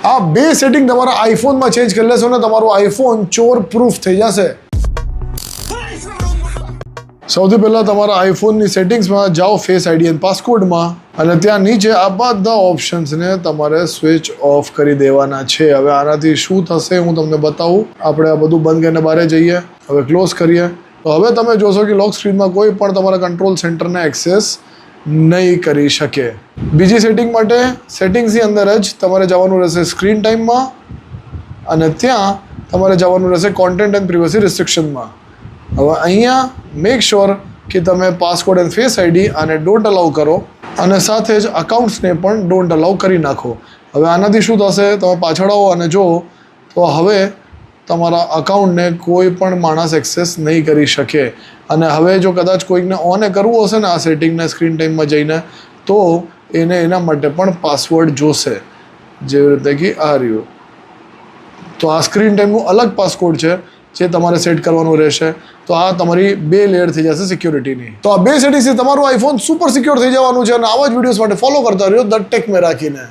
આ બે સેટિંગ તમારા આઈફોનમાં ચેન્જ કરી લેશો ને તમારું આઈફોન ચોર પ્રૂફ થઈ જશે. સૌથી પહેલાં તમારા આઈફોનની સેટિંગ્સમાં જાઓ, ફેસ આઈડી એન્ડ પાસકોડમાં, અને ત્યાં નીચે આ બધા ઓપ્શન્સને તમારે સ્વિચ ઓફ કરી દેવાના છે. હવે આનાથી શું થશે હું તમને બતાવું. આપણે આ બધું બંધ કરીને બહાર જઈએ, હવે ક્લોઝ કરીએ. તો હવે તમે જોશો કે લોક સ્ક્રીનમાં કોઈ પણ તમારા કંટ્રોલ સેન્ટરને એક્સેસ નહીં કરી શકે. બીજી સેટિંગ માટે સેટિંગ્સની અંદર જ તમારે જવાનું રહેશે સ્ક્રીન ટાઈમમાં, અને ત્યાં તમારે જવાનું રહેશે કોન્ટેન્ટ એન્ડ પ્રિવસી રિસ્ટ્રિક્શનમાં. હવે અહીંયા મેક શ્યોર કે તમે પાસકોડ એન્ડ ફેસ આઈડી આને ડોન્ટ અલાઉ કરો, અને સાથે જ અકાઉન્ટ્સને પણ ડોન્ટ અલાઉ કરી નાખો. હવે આનાથી શું થશે, તમે પાછળ આવો અને જુઓ તો હવે તમારા અકાઉન્ટને કોઈ પણ માણસ એક્સેસ નહીં કરી શકે. અને હવે જો કદાચ કોઈકને ઓને કરવું હશે ને આ સેટિંગને સ્ક્રીન ટાઈમમાં જઈને, તો એને એના માટે પણ પાસવર્ડ જોશે, જેવી રીતે કે આ રહ્યું. તો આ સ્ક્રીન ટાઈમનું અલગ પાસકોડ છે જે તમારે સેટ કરવાનું રહેશે. તો આ તમારી 2 લેયર થઈ જશે સિક્યોરિટીની. તો આ 2 સેટિંગ્સથી તમારું આઈફોન સુપર સિક્યોર થઈ જવાનું છે. અને આવા જ વિડીયોઝ માટે ફોલો કરતા રહ્યો ધ ટેક મેં રાખીને.